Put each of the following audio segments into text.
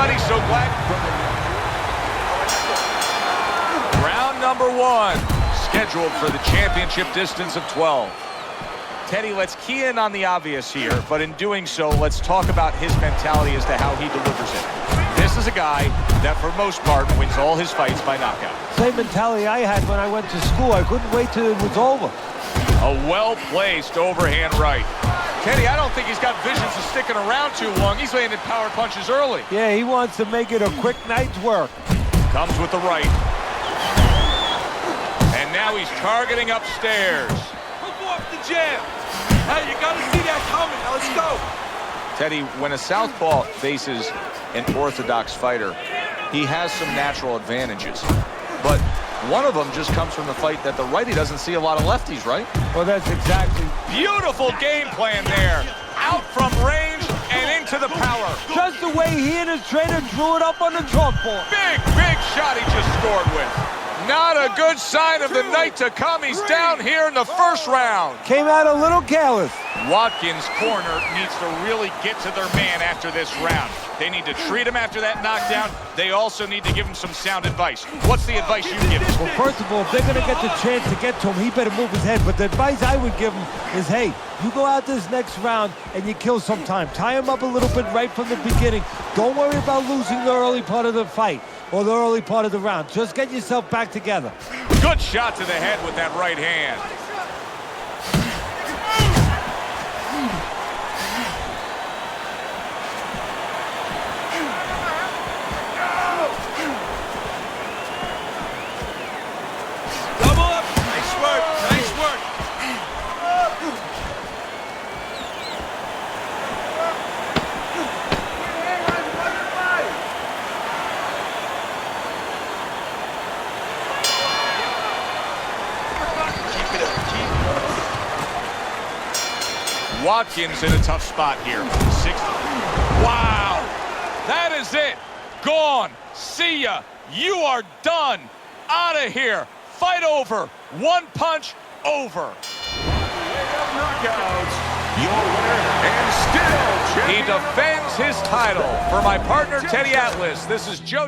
everybody. So glad. Round number 1, scheduled for the championship distance of 12. Teddy, let's key in on the obvious here, but in doing so, let's talk about his mentality as to how he delivers it. This is a guy that, for most part, wins all his fights by knockout. Same mentality I had when I went to school. I couldn't wait till it was over. A well-placed overhand right. Teddy, I don't think he's got visions of sticking around too long. He's landing power punches early. Yeah, he wants to make it a quick night's work. Comes with the right. And now he's targeting upstairs. Hook off the jab. Hey, you got to see that coming. Now let's go. Teddy, when a southpaw faces an orthodox fighter, he has some natural advantages. But one of them just comes from the fight that the righty doesn't see a lot of lefties, right? Well, that's exactly. Beautiful game plan there. Out from range and into the power. Just the way he and his trainer drew it up on the chalkboard. Big shot he just scored with. Not a good sign of the night to come. He's down here in the first round. Came out a little careless. Watkins' corner needs to really get to their man after this round. They need to treat him after that knockdown. They also need to give him some sound advice. What's the advice you give him? Well, first of all, if they're going to get the chance to get to him, he better move his head. But the advice I would give him is, hey, you go out this next round and you kill some time. Tie him up a little bit right from the beginning. Don't worry about losing the early part of the fight or the early part of the round. Just get yourself back together. Good shot to the head with that right hand. Double up. Nice work. Nice work. Keep it up. Watkins in a tough spot here. 60. Wow. That is it. Gone. See ya. You are done. Out of here. Fight over. One punch over. Knockouts, your winner and still champion. He defends his title. For my partner, Teddy Atlas, this is Joe.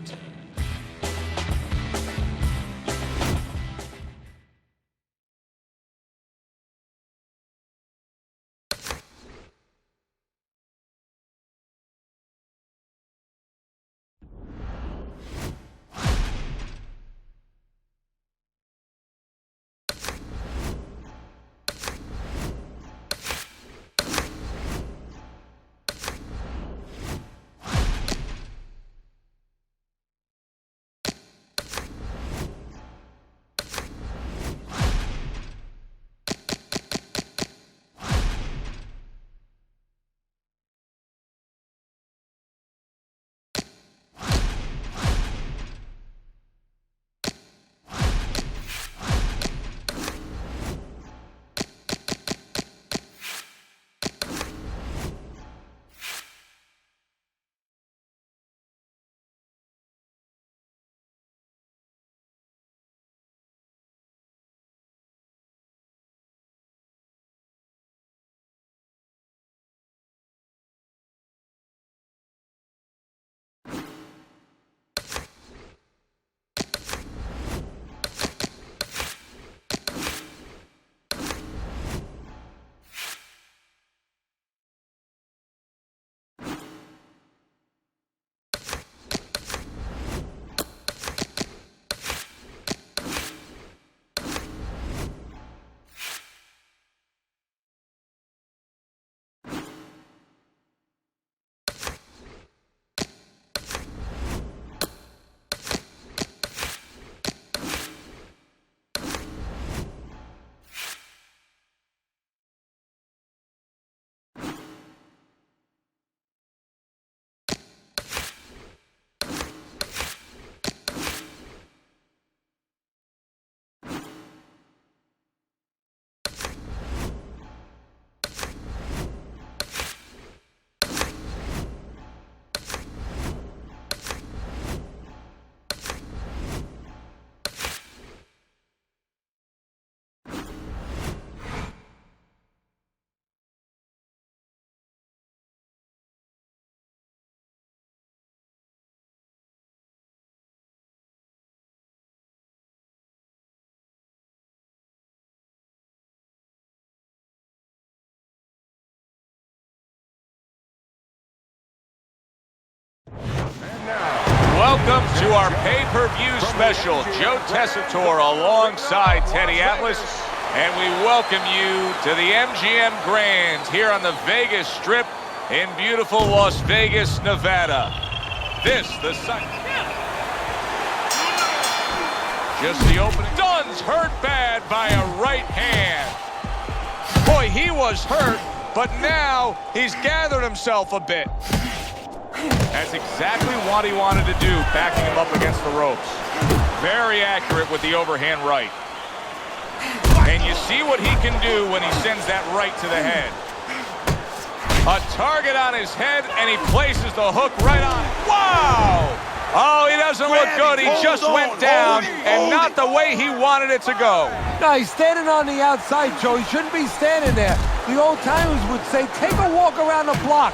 welcome to our pay-per-view special. Joe Tessitore alongside Teddy Atlas. And we welcome you to the MGM Grand here on the Vegas Strip in beautiful Las Vegas, Nevada. This, the second. Just the opening. Dunn's hurt bad by a right hand. Boy, he was hurt, but now he's gathered himself a bit. That's exactly what he wanted to do, backing him up against the ropes. Very accurate with the overhand right. And you see what he can do when he sends that right to the head. A target on his head, and he places the hook right on it. Wow! Oh, he doesn't look good. He just went down, and not the way he wanted it to go. No, he's standing on the outside, Joe. He shouldn't be standing there. The old-timers would say, take a walk around the block.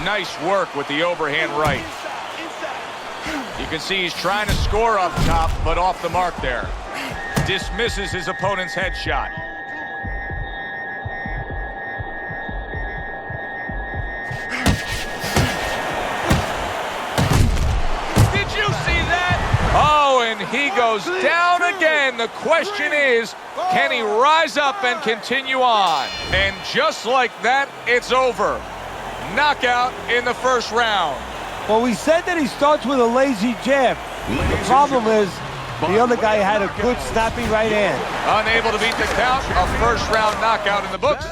Nice work with the overhand right. You can see he's trying to score up top, but off the mark there. Dismisses his opponent's headshot. Did you see that? Oh, and he goes down again. The question is, can he rise up and continue on? And just like that, it's over. Knockout in the first round. Well, we said that he starts with a lazy jab. The problem is the other guy had a good snappy right hand. Unable to beat the count. A first round knockout in the books.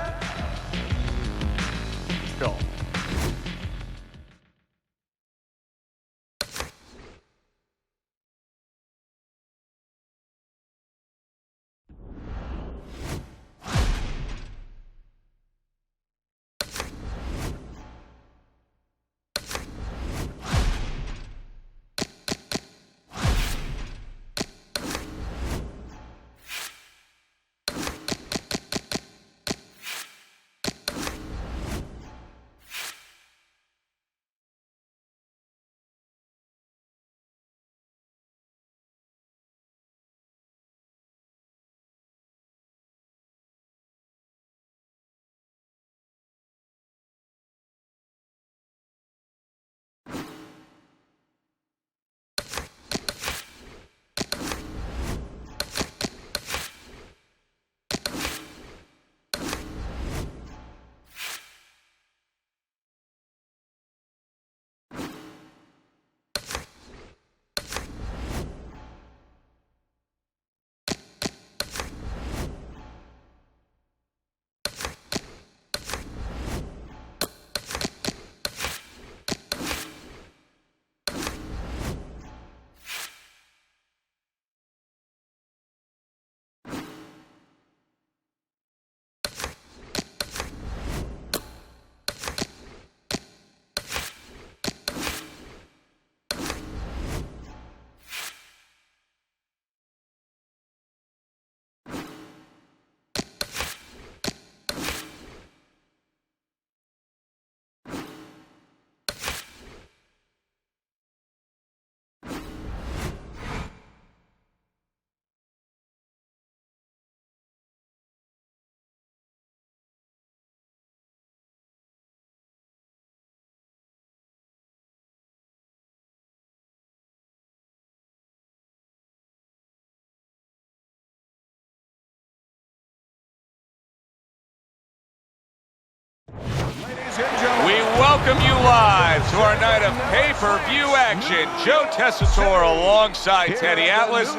We welcome you live to our night of pay-per-view action. Joe Tessitore alongside Teddy Atlas.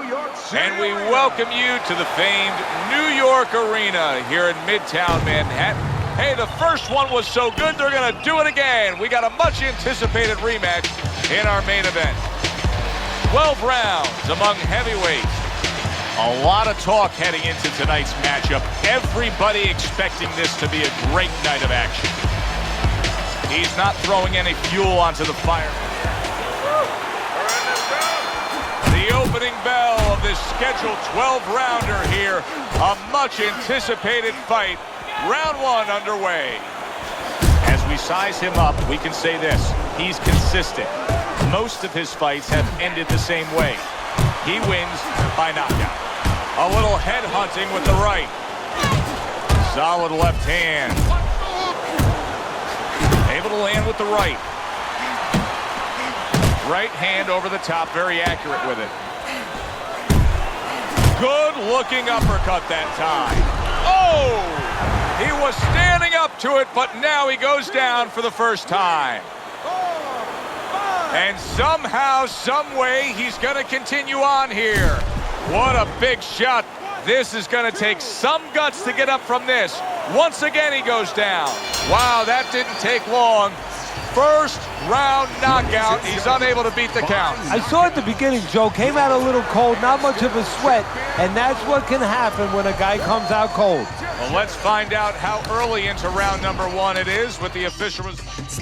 And we welcome you to the famed New York Arena here in Midtown Manhattan. Hey, the first one was so good, they're going to do it again. We got a much-anticipated rematch in our main event. 12 rounds among heavyweights. A lot of talk heading into tonight's matchup. Everybody expecting this to be a great night of action. He's not throwing any fuel onto the fire. The opening bell of this scheduled 12-rounder here. A much-anticipated fight. Round one underway. As we size him up, we can say this. He's consistent. Most of his fights have ended the same way. He wins by knockout. A little head hunting with the right. Solid left hand. Able to land with the right. Right hand over the top, very accurate with it. Good looking uppercut that time. Oh! He was standing up to it, but now he goes down for the first time. And somehow, some way, he's going to continue on here. What a big shot. This is going to take some guts to get up from this. Once again, he goes down. Wow, that didn't take long. First round knockout. He's unable to beat the count. I saw at the beginning, Joe, came out a little cold, not much of a sweat, and that's what can happen when a guy comes out cold. Well, let's find out how early into round number 1 it is with the official results.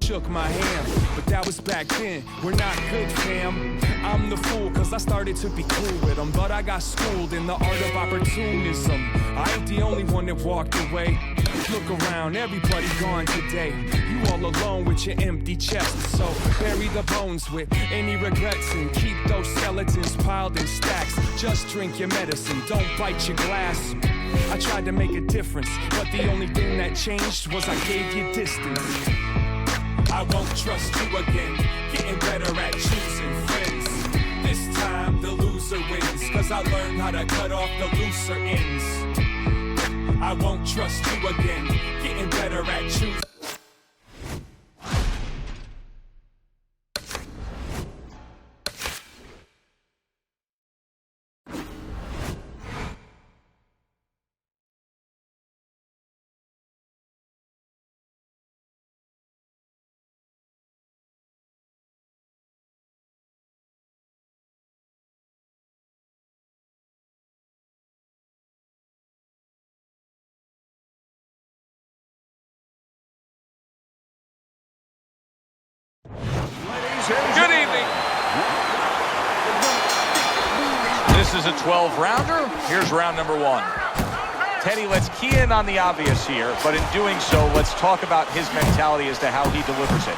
shook my hand. But that was back then, we're not good, fam. I'm the fool, cause I started to be cool with them. But I got schooled in the art of opportunism. I ain't the only one that walked away. Look around, everybody gone today. You all alone with your empty chest. So bury the bones with any regrets and keep those skeletons piled in stacks. Just drink your medicine, don't bite your glass. I tried to make a difference, but the only thing that changed was I gave you distance. I won't trust you again, getting better at choosing friends. This time the loser wins, cause I learned how to cut off the looser ends. I won't trust you again, getting better at choosing. Good evening. This is a 12-rounder. Here's round number one. Teddy, let's key in on the obvious here, but in doing so, let's talk about his mentality as to how he delivers it.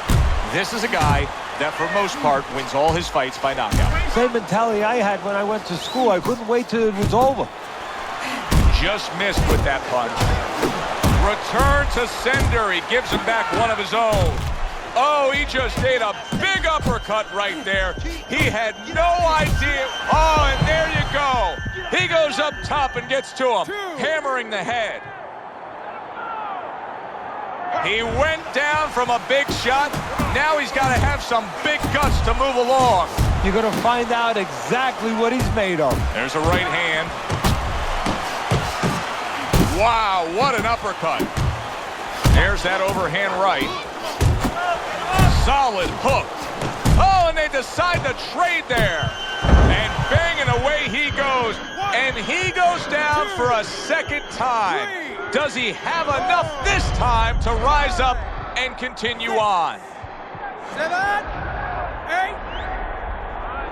This is a guy that, for most part, wins all his fights by knockout. Same mentality I had when I went to school. I couldn't wait till it was over. Just missed with that punch. Return to sender. He gives him back one of his own. Oh, he just ate a big uppercut right there. He had no idea. Oh, and there you go. He goes up top and gets to him, hammering the head. He went down from a big shot. Now he's got to have some big guts to move along. You're going to find out exactly what he's made of. There's a right hand. Wow, what an uppercut. There's that overhand right. Solid hook. Oh, and they decide to trade there. And banging away he goes. And he goes down for a second time. Does he have enough this time to rise up and continue on? 7, 8,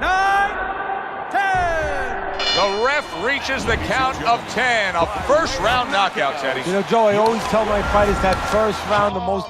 9, 10. The ref reaches the count of 10. A first-round knockout, Teddy. You know, Joe, I always tell my fighters that first round, the most...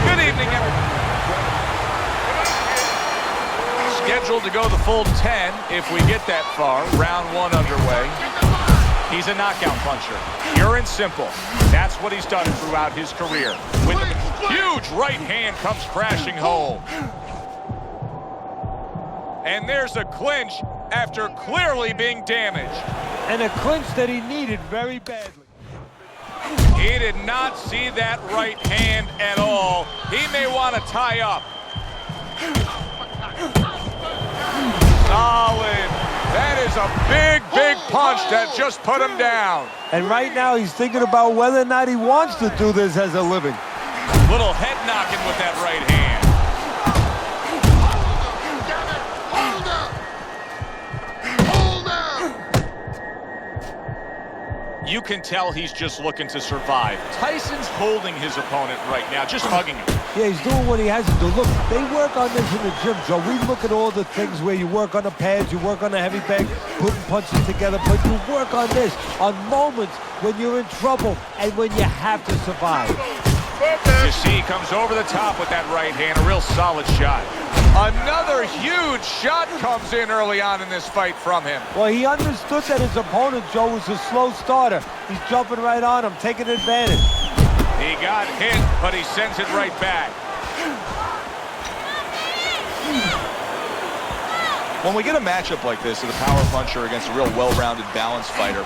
Good evening, everyone. Scheduled to go the full 10 if we get that far. Round 1 underway. He's a knockout puncher. Pure and simple. That's what he's done throughout his career. With a huge right hand comes crashing home. And there's a clinch after clearly being damaged. And a clinch that he needed very badly. He did not see that right hand at all. He may want to tie up. Solid. That is a big, big punch that just put him down. And right now he's thinking about whether or not he wants to do this as a living. Little head knocking with that right hand. You can tell he's just looking to survive. Tyson's holding his opponent right now, just hugging him. Yeah, he's doing what he has to do. Look, they work on this in the gym, Joe. We look at all the things where you work on the pads, you work on the heavy bag, putting punches together, but you work on this on moments when you're in trouble and when you have to survive. You see, he comes over the top with that right hand, a real solid shot. Another huge shot comes in early on in this fight from him. Well, he understood that his opponent, Joe, was a slow starter. He's jumping right on him, taking advantage. He got hit, but he sends it right back. When we get a matchup like this of the power puncher against a real well-rounded, balanced fighter,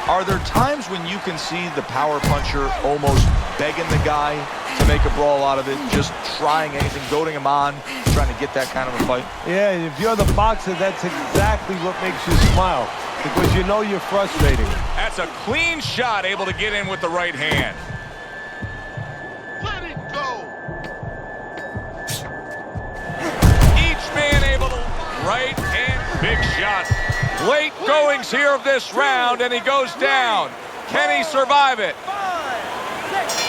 are there times when you can see the power puncher almost begging the guy to make a brawl out of it, just trying anything, goading him on, trying to get that kind of a fight? Yeah, if you're the boxer, that's exactly what makes you smile, because you know you're frustrating. That's a clean shot, able to get in with the right hand. Let it go. Each man able to right hand, big shot. Late goings here of this round, and he goes down. Can he survive it?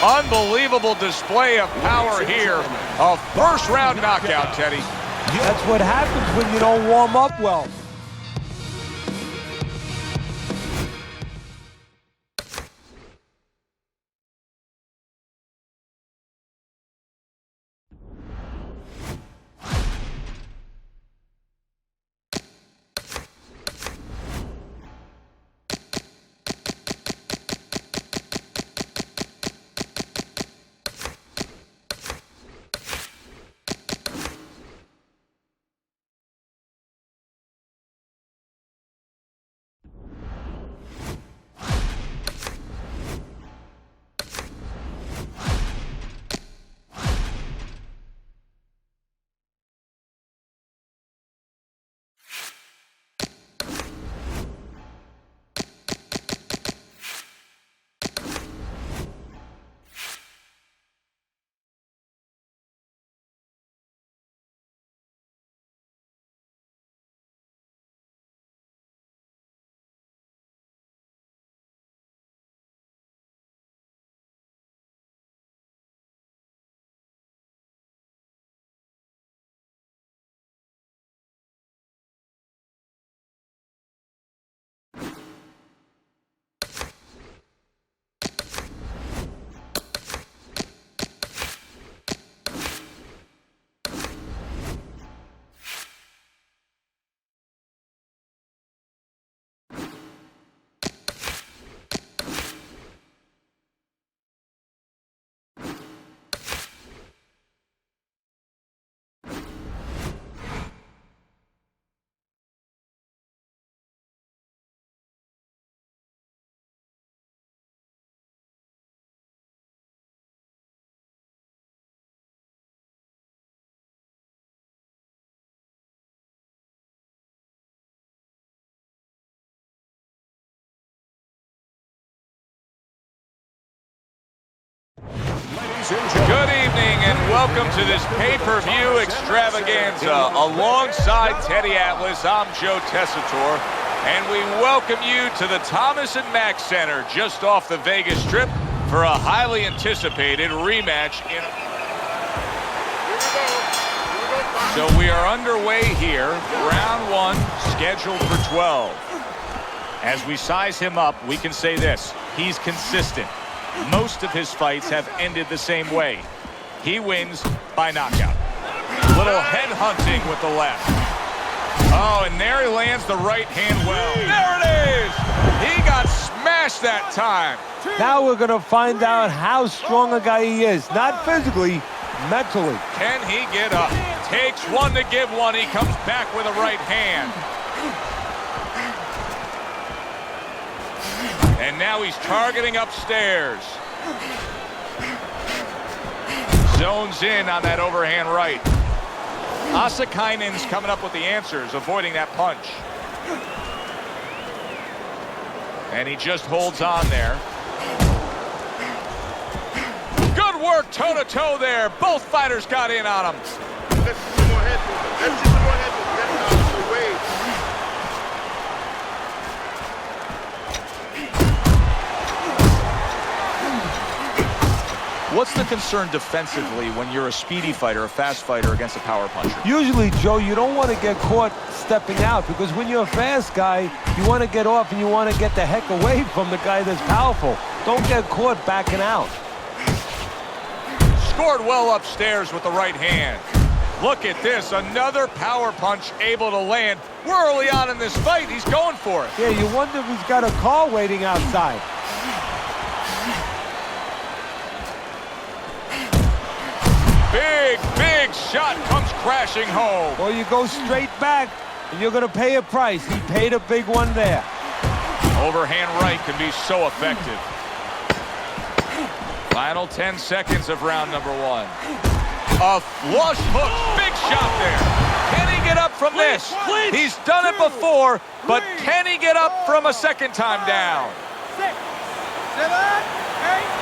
Unbelievable display of power here. A first-round knockout, Teddy. That's what happens when you don't warm up well. Good evening and welcome to this pay-per-view extravaganza. Alongside Teddy Atlas, I'm Joe Tessitore, and we welcome you to the Thomas & Mack Center just off the Vegas Strip for a highly anticipated rematch. So we are underway here, round 1, scheduled for 12. As we size him up, we can say this: he's consistent. Most of his fights have ended the same way. He wins by knockout. Little head hunting with the left. Oh, and there he lands the right hand well. There it is! He got smashed that time. Now we're going to find out how strong a guy he is. Not physically, mentally. Can he get up? Takes one to give one. He comes back with a right hand. And now he's targeting upstairs. Zones in on that overhand right. Asakainen's coming up with the answers, avoiding that punch. And he just holds on there. Good work toe-to-toe there. Both fighters got in on him. Let's see some more head movement. Let's see some more head movement. Get out of the way. What's the concern defensively when you're a speedy fighter, a fast fighter against a power puncher? Usually, Joe, you don't want to get caught stepping out because when you're a fast guy, you want to get off and you want to get the heck away from the guy that's powerful. Don't get caught backing out. Scored well upstairs with the right hand. Look at this, another power punch able to land. We're early on in this fight. He's going for it. Yeah, you wonder if he's got a car waiting outside. Big shot comes crashing home. Or you go straight back and you're going to pay a price. He paid a big one there. Overhand right can be so effective. Final 10 seconds of round number one. A flush hook, big shot there. Can he get up from this? He's done it before, but can he get up from a second time down? 6, 7, 8.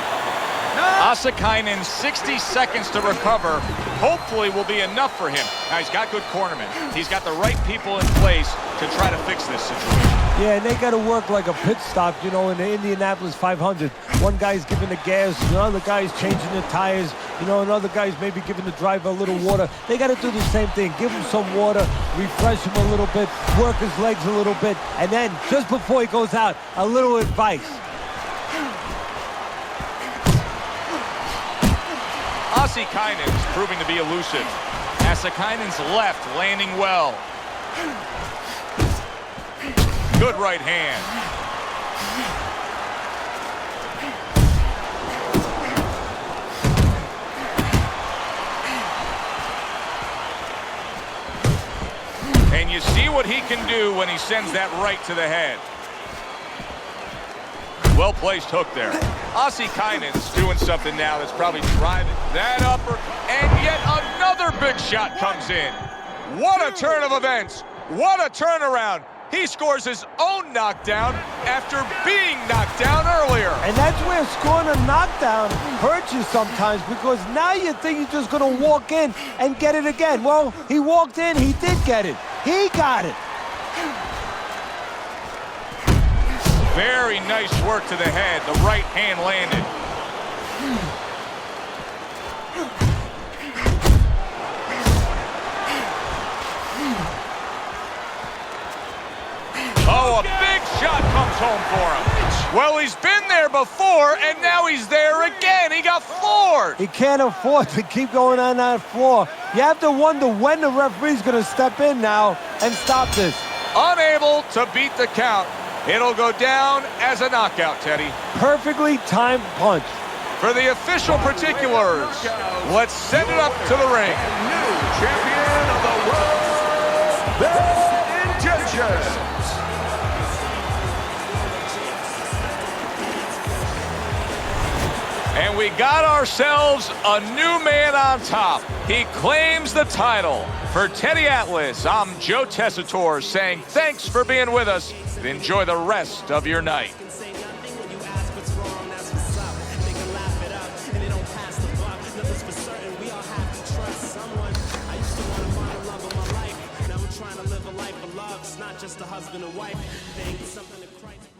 Asakainen, 60 seconds to recover, hopefully will be enough for him. Now, he's got good cornermen. He's got the right people in place to try to fix this situation. Yeah, and they got to work like a pit stop, you know, in the Indianapolis 500. One guy's giving the gas, the other guy's changing the tires, you know, another guy's maybe giving the driver a little water. They got to do the same thing. Give him some water, refresh him a little bit, work his legs a little bit, and then just before he goes out, a little advice. Asakainen's proving to be elusive. Asakainen's left landing well. Good right hand. And you see what he can do when he sends that right to the head. Well-placed hook there. Asakainen's doing something now that's probably driving that upper, and yet another big shot comes in. What a turn of events. What a turnaround. He scores his own knockdown after being knocked down earlier. And that's where scoring a knockdown hurts you sometimes because now you think you're just going to walk in and get it again. Well, he walked in, he did get it. He got it. Very nice work to the head. The right hand landed. Oh, a big shot comes home for him. Well, he's been there before, and now he's there again. He got floored. He can't afford to keep going on that floor. You have to wonder when the referee's going to step in now and stop this. Unable to beat the count. It'll go down as a knockout, Teddy. Perfectly timed punch. For the official particulars, let's send it up to the ring. New champion of the world, the Intentions. And we got ourselves a new man on top. He claims the title. For Teddy Atlas, I'm Joe Tessitore saying thanks for being with us. Enjoy the rest of your night. Just a husband and wife, they ain't something to Christ.